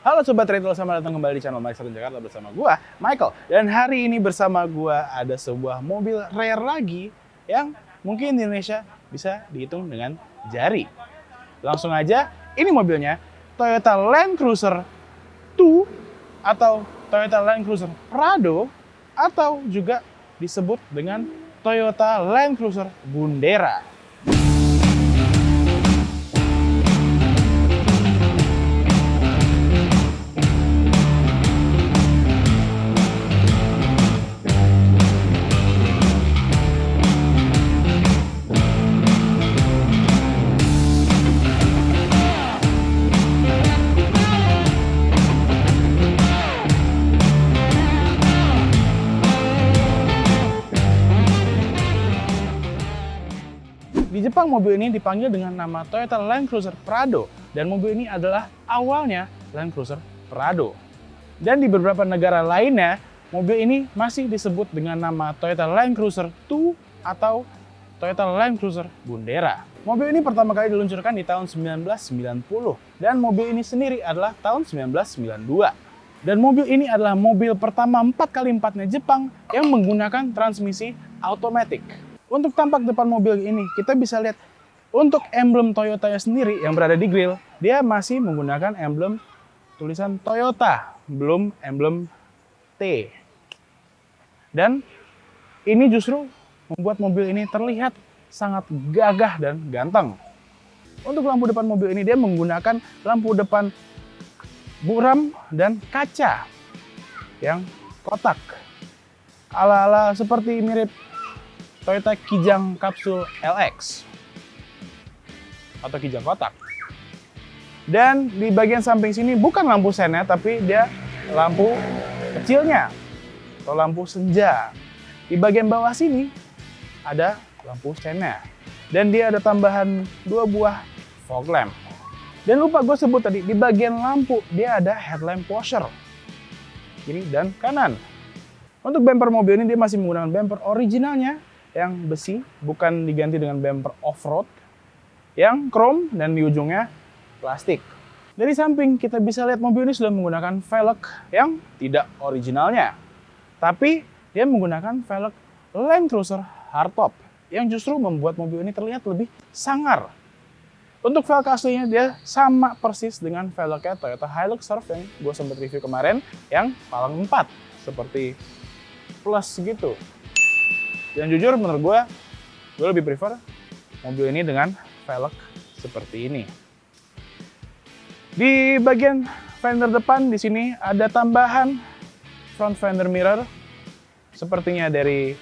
Halo Sobat Retro, selamat datang kembali di channel Mike Sarun Jakarta bersama gua, Michael. Dan hari ini bersama gua ada sebuah mobil rare lagi yang mungkin di Indonesia bisa dihitung dengan jari. Langsung aja, ini mobilnya Toyota Land Cruiser 2 atau Toyota Land Cruiser Prado atau juga disebut dengan Toyota Land Cruiser Bundera. Di Jepang, mobil ini dipanggil dengan nama Toyota Land Cruiser Prado, dan mobil ini adalah awalnya Land Cruiser Prado. Dan di beberapa negara lainnya, mobil ini masih disebut dengan nama Toyota Land Cruiser 2 atau Toyota Land Cruiser Bundera. Mobil ini pertama kali diluncurkan di tahun 1990, dan mobil ini sendiri adalah tahun 1992. Dan mobil ini adalah mobil pertama 4x4-nya Jepang yang menggunakan transmisi automatic. Untuk tampak depan mobil ini, kita bisa lihat untuk emblem Toyota-nya sendiri yang berada di grill, dia masih menggunakan emblem tulisan Toyota, belum emblem T. Dan ini justru membuat mobil ini terlihat sangat gagah dan ganteng. Untuk lampu depan mobil ini, dia menggunakan lampu depan buram dan kaca yang kotak. Ala-ala seperti mirip Toyota Kijang Capsule LX atau Kijang kotak. Dan di bagian samping sini bukan lampu sennya, tapi dia lampu kecilnya atau lampu senja. Di bagian bawah sini ada lampu sennya. Dan dia ada tambahan 2 buah fog lamp. Dan lupa gue sebut tadi, di bagian lampu dia ada headlamp washer kiri dan kanan. Untuk bumper mobil ini dia masih menggunakan bumper originalnya yang besi, bukan diganti dengan bumper off-road yang chrome dan di ujungnya plastik. Dari samping kita bisa lihat mobil ini sudah menggunakan velg yang tidak originalnya, tapi dia menggunakan velg Land Cruiser hardtop yang justru membuat mobil ini terlihat lebih sangar. Untuk velg aslinya dia sama persis dengan velgnya Toyota Hilux Surf yang gue sempat review kemarin yang palang 4 seperti plus gitu. Dan jujur menurut gue lebih prefer mobil ini dengan velg seperti ini. Di bagian fender depan di sini ada tambahan front fender mirror sepertinya dari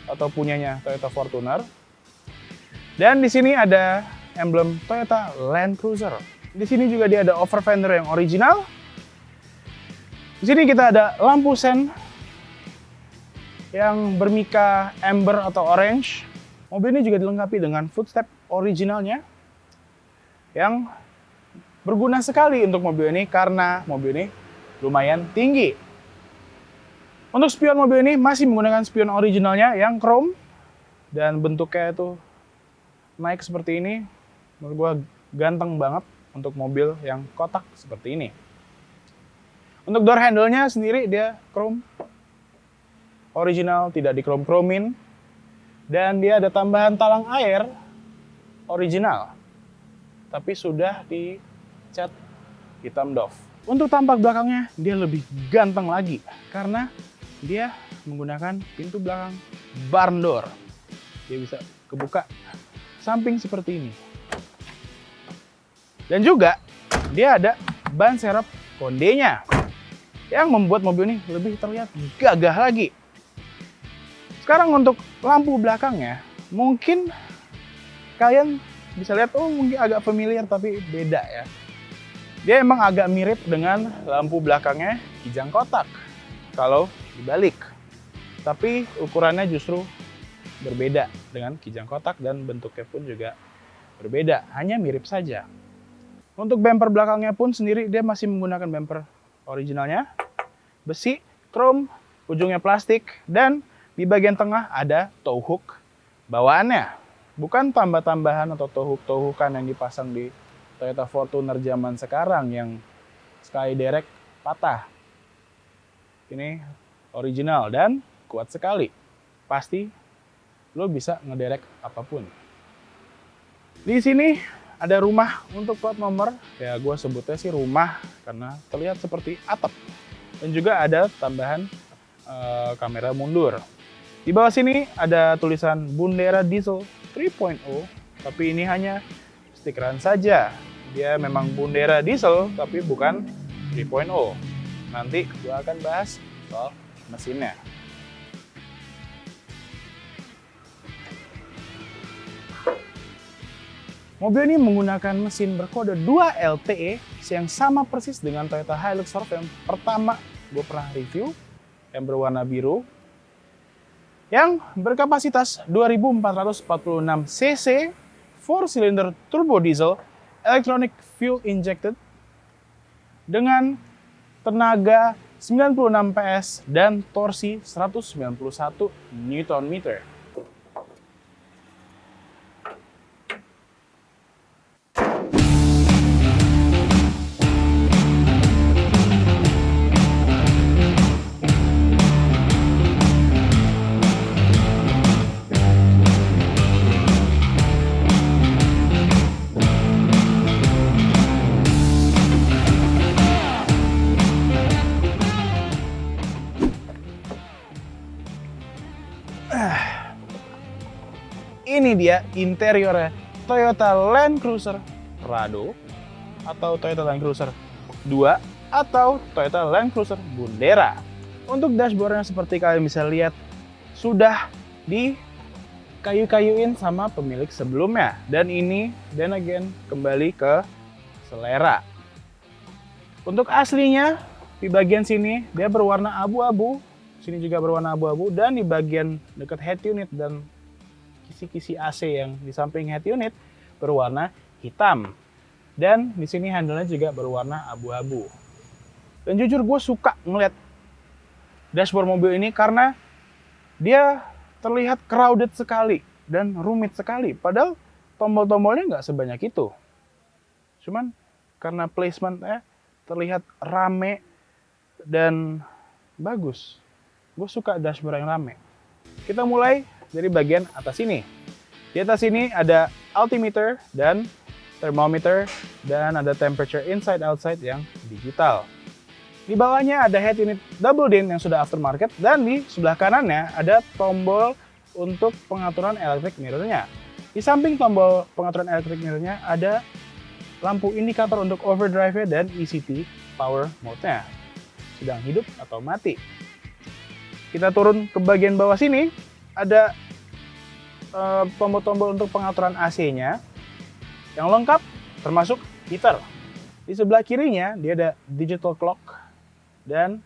atau punyanya Toyota Fortuner. Dan di sini ada emblem Toyota Land Cruiser. Di sini juga dia ada over fender yang original. Di sini kita ada lampu sen yang bermika amber atau orange. Mobil ini juga dilengkapi dengan footstep originalnya yang berguna sekali untuk mobil ini karena mobil ini lumayan tinggi. Untuk spion mobil ini masih menggunakan spion originalnya yang chrome dan bentuknya itu naik seperti ini. Menurut gua ganteng banget untuk mobil yang kotak seperti ini. Untuk door handle-nya sendiri dia chrome original, tidak di chrome-chromin, dan dia ada tambahan talang air original, tapi sudah dicat hitam doff. Untuk tampak belakangnya dia lebih ganteng lagi karena dia menggunakan pintu belakang barn door. Dia bisa kebuka samping seperti ini. Dan juga dia ada ban serep kondenya yang membuat mobil ini lebih terlihat gagah lagi. Sekarang untuk lampu belakangnya, mungkin kalian bisa lihat, oh mungkin agak familiar tapi beda ya. Dia emang agak mirip dengan lampu belakangnya Kijang kotak kalau dibalik. Tapi ukurannya justru berbeda dengan Kijang kotak dan bentuknya pun juga berbeda, hanya mirip saja. Untuk bumper belakangnya pun sendiri dia masih menggunakan bumper originalnya, besi, chrome, ujungnya plastik, dan di bagian tengah ada tow hook bawaannya. Bukan tambah-tambahan atau tow hook-tow hookan yang dipasang di Toyota Fortuner zaman sekarang yang Skydirect patah. Ini original dan kuat sekali. Pasti lo bisa ngederek apapun. Di sini ada rumah untuk plat nomor. Ya gue sebutnya sih rumah karena terlihat seperti atap. Dan juga ada tambahan kamera mundur. Di bawah sini ada tulisan Bundera Diesel 3.0, tapi ini hanya stikeran saja. Dia memang Bundera Diesel, tapi bukan 3.0. Nanti gue akan bahas soal mesinnya. Mobil ini menggunakan mesin berkode 2 LTE yang sama persis dengan Toyota Hilux Surf yang pertama gue pernah review, yang berwarna biru, yang berkapasitas 2446 cc, 4-cylinder turbo diesel, electronic fuel injected, dengan tenaga 96 PS dan torsi 191 Nm. Ini dia interiornya Toyota Land Cruiser Prado atau Toyota Land Cruiser 2 atau Toyota Land Cruiser Bundera. Untuk dashboardnya seperti kalian bisa lihat sudah dikayu-kayuin sama pemilik sebelumnya. Dan ini then again kembali ke selera. Untuk aslinya di bagian sini dia berwarna abu-abu, sini juga berwarna abu-abu, dan di bagian dekat head unit dan kisi-kisi AC yang di samping head unit berwarna hitam. Dan di sini handle-nya juga berwarna abu-abu. Dan jujur gue suka ngeliat dashboard mobil ini karena dia terlihat crowded sekali dan rumit sekali. Padahal tombol-tombolnya nggak sebanyak itu. Cuman karena placementnya terlihat rame dan bagus. Gue suka dashboard yang rame. Kita mulai dari bagian atas ini. Di atas ini ada altimeter dan thermometer dan ada temperature inside outside yang digital. Di bawahnya ada head unit double din yang sudah aftermarket dan di sebelah kanannya ada tombol untuk pengaturan electric mirror-nya. Di samping tombol pengaturan electric mirror-nya ada lampu indikator untuk overdrive dan ECT power mode-nya. Sedang hidup atau mati. Kita turun ke bagian bawah sini. Ada tombol-tombol untuk pengaturan AC-nya yang lengkap termasuk heater. Di sebelah kirinya dia ada digital clock dan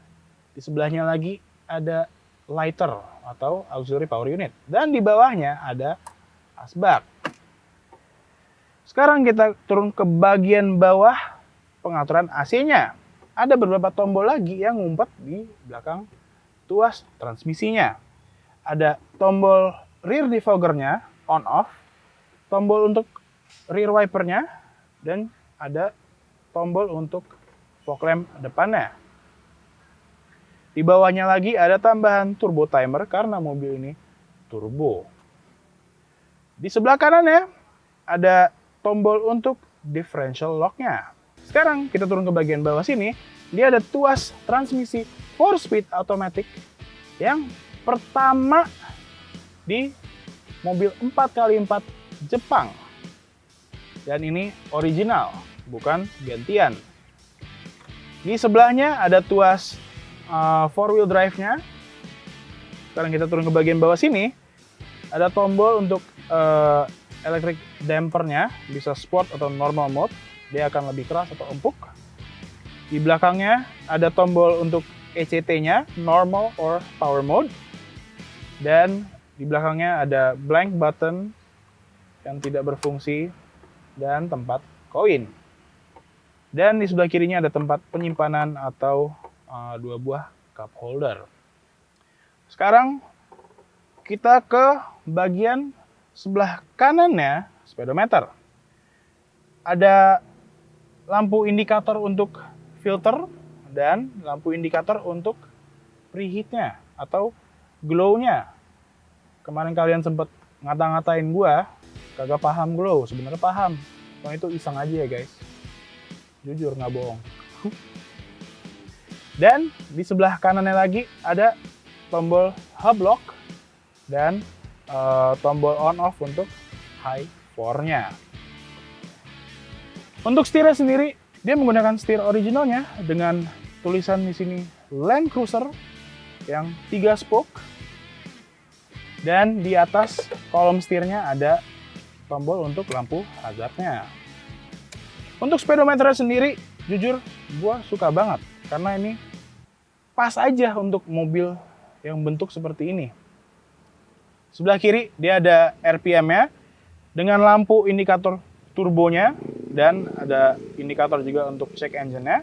di sebelahnya lagi ada lighter atau auxiliary power unit. Dan di bawahnya ada asbak. Sekarang kita turun ke bagian bawah pengaturan AC-nya. Ada beberapa tombol lagi yang ngumpet di belakang tuas transmisinya. Ada tombol rear defogger-nya on off, tombol untuk rear wiper-nya, dan ada tombol untuk fog lamp depannya. Di bawahnya lagi ada tambahan turbo timer karena mobil ini turbo. Di sebelah kanannya ada tombol untuk differential lock-nya. Sekarang kita turun ke bagian bawah sini, dia ada tuas transmisi 4-speed automatic yang pertama di mobil 4x4 Jepang. Dan ini original, bukan gantian. Di sebelahnya ada tuas 4-wheel drive-nya. Sekarang kita turun ke bagian bawah sini. Ada tombol untuk electric damper-nya, bisa sport atau normal mode. Dia akan lebih keras atau empuk. Di belakangnya ada tombol untuk ECT-nya, normal or power mode. Dan di belakangnya ada blank button yang tidak berfungsi dan tempat koin. Dan di sebelah kirinya ada tempat penyimpanan atau 2 buah cup holder. Sekarang kita ke bagian sebelah kanannya, speedometer. Ada lampu indikator untuk filter dan lampu indikator untuk preheatnya atau glow-nya. Kemarin kalian sempet ngata-ngatain gua kagak paham glow, sebenarnya paham. Cuma itu iseng aja ya guys. Jujur nggak bohong. Dan di sebelah kanannya lagi ada tombol hub lock dan tombol on off untuk high 4-nya. Untuk setirnya sendiri, dia menggunakan setir originalnya dengan tulisan di sini Land Cruiser yang 3 spoke. Dan di atas kolom setirnya ada tombol untuk lampu hazardnya. Untuk speedometernya sendiri, jujur gue suka banget karena ini pas aja untuk mobil yang bentuk seperti ini. Sebelah kiri dia ada RPM-nya dengan lampu indikator turbonya dan ada indikator juga untuk check engine-nya.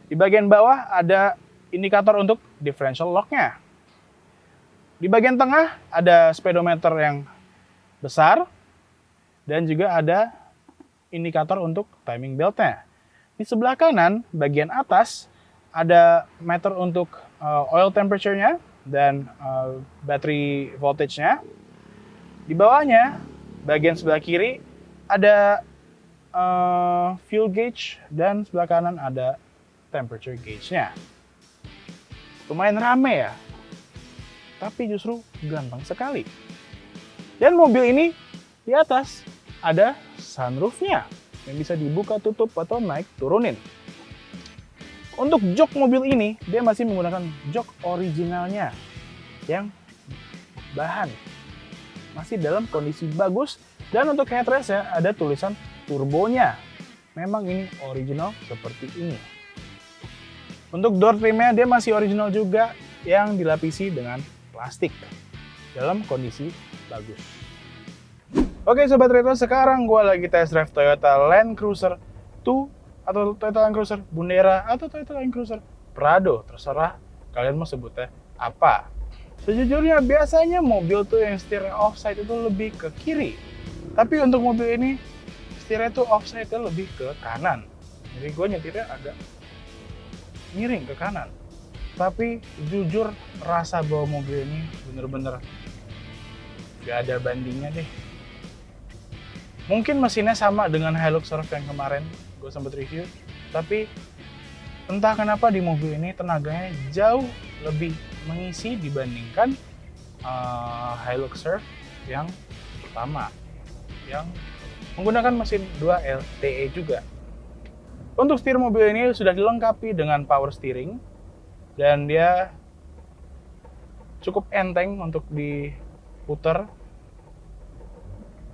Di bagian bawah ada indikator untuk differential lock-nya. Di bagian tengah ada speedometer yang besar dan juga ada indikator untuk timing belt-nya. Di sebelah kanan bagian atas ada meter untuk oil temperature-nya dan battery voltage-nya. Di bawahnya bagian sebelah kiri ada fuel gauge dan sebelah kanan ada temperature gauge-nya. Lumayan rame ya, tapi justru gampang sekali. Dan mobil ini di atas ada sunroof-nya yang bisa dibuka tutup atau naik turunin. Untuk jok mobil ini dia masih menggunakan jok originalnya yang bahan masih dalam kondisi bagus, dan untuk headrest-nya ada tulisan turbonya. Memang ini original seperti ini. Untuk door trim-nya dia masih original juga yang dilapisi dengan plastik dalam kondisi bagus. Oke Sobat Retro, sekarang gue lagi test drive Toyota Land Cruiser 2 atau Toyota Land Cruiser Bundera atau Toyota Land Cruiser Prado, terserah kalian mau sebutnya apa. Sejujurnya biasanya mobil tuh yang setirnya offside itu lebih ke kiri, tapi untuk mobil ini setirnya tuh offside-nya lebih ke kanan. Jadi gue nyetirnya agak miring ke kanan. Tapi jujur rasa bawa mobil ini bener-bener gak ada bandingnya deh. Mungkin mesinnya sama dengan Hilux Surf yang kemarin gue sempat review, tapi entah kenapa di mobil ini tenaganya jauh lebih mengisi dibandingkan Hilux Surf yang pertama yang menggunakan mesin 2 LTE juga. Untuk setir mobil ini sudah dilengkapi dengan power steering dan dia cukup enteng untuk diputar.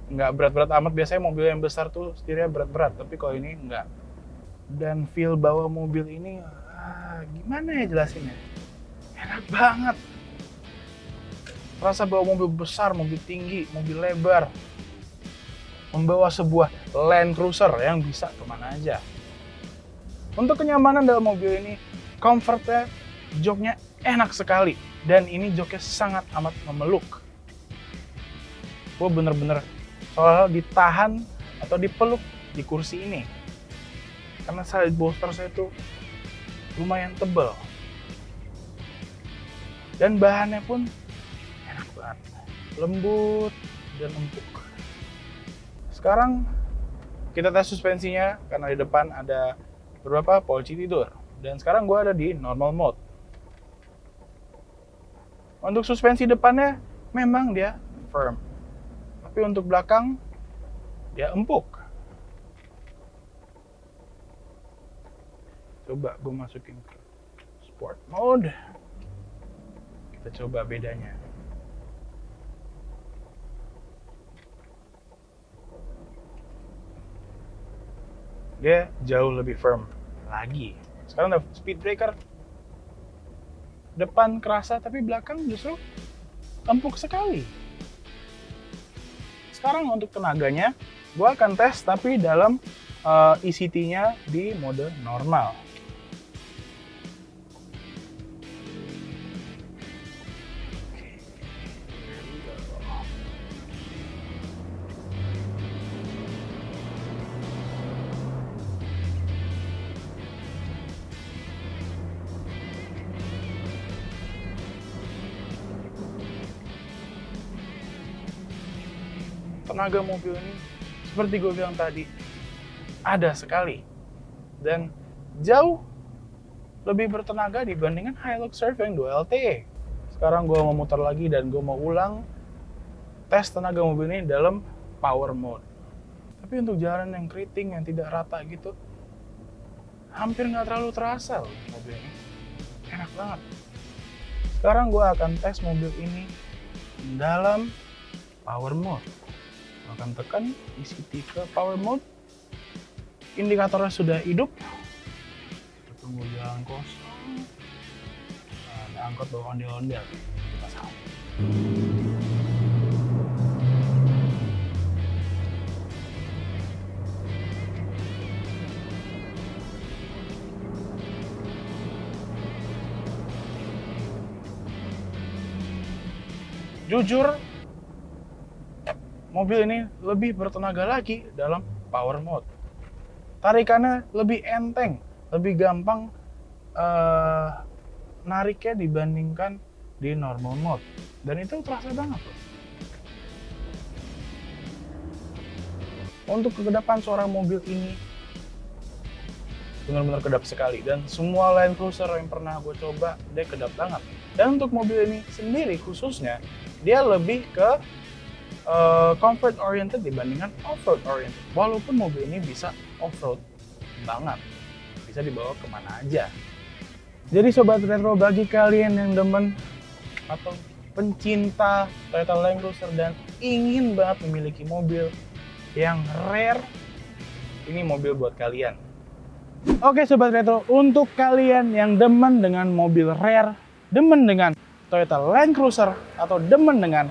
Nggak berat-berat amat, biasanya mobil yang besar tuh setirnya berat-berat, tapi kalau ini nggak. Dan feel bawa mobil ini, gimana ya jelasinnya? Enak banget. Rasa bawa mobil besar, mobil tinggi, mobil lebar. Membawa sebuah Land Cruiser yang bisa kemana aja. Untuk kenyamanan dalam mobil ini, comfortnya, joknya enak sekali. Dan ini joknya sangat amat memeluk. Gue bener-bener soalnya ditahan atau dipeluk di kursi ini. Karena side bolster saya tuh lumayan tebal. Dan bahannya pun enak banget. Lembut dan empuk. Sekarang kita tes suspensinya karena di depan ada beberapa polisi tidur. Dan sekarang gue ada di normal mode. Untuk suspensi depannya memang dia firm. Tapi untuk belakang dia empuk. Coba gue masukin ke sport mode. Kita coba bedanya. Dia jauh lebih firm lagi. Sekarang ada speed breaker. Depan kerasa tapi belakang justru empuk sekali. Sekarang untuk tenaganya, gue akan tes tapi dalam ECT-nya di mode normal. tenaga mobil ini, seperti gue bilang tadi, ada sekali. Dan jauh lebih bertenaga dibandingkan Hilux Surf yang 2LTE. Sekarang gue mau muter lagi dan gue mau ulang tes tenaga mobil ini dalam power mode. Tapi untuk jalan yang keriting, yang tidak rata gitu, hampir nggak terlalu terasa loh mobil ini. Enak banget. Sekarang gue akan tes mobil ini dalam power mode. Gue akan tekan ECT ke power mode. Indikatornya sudah hidup. Kita tunggu jalan kosong. Nah, ada angkot bawa ondel-ondel. Kita sama. Jujur, mobil ini lebih bertenaga lagi dalam power mode. Tarikannya lebih enteng, lebih gampang nariknya dibandingkan di normal mode. Dan itu terasa banget loh. Untuk kekedapan suara mobil ini benar-benar kedap sekali. Dan semua Land Cruiser yang pernah gue coba, dia kedap banget. Dan untuk mobil ini sendiri khususnya, dia lebih ke comfort oriented dibandingkan off-road oriented. Walaupun mobil ini bisa off-road banget, bisa dibawa kemana aja. Jadi Sobat Retro, bagi kalian yang demen atau pencinta Toyota Land Cruiser dan ingin banget memiliki mobil yang rare, ini mobil buat kalian. Oke Sobat Retro, untuk kalian yang demen dengan mobil rare, demen dengan Toyota Land Cruiser, atau demen dengan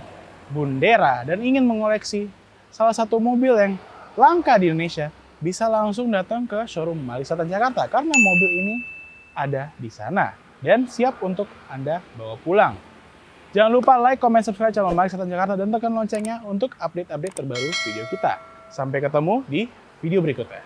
Bundera dan ingin mengoleksi salah satu mobil yang langka di Indonesia, bisa langsung datang ke showroom Malik Selatan Jakarta karena mobil ini ada di sana dan siap untuk Anda bawa pulang. Jangan lupa like, comment, subscribe channel Malik Selatan Jakarta dan tekan loncengnya untuk update-update terbaru video kita. Sampai ketemu di video berikutnya.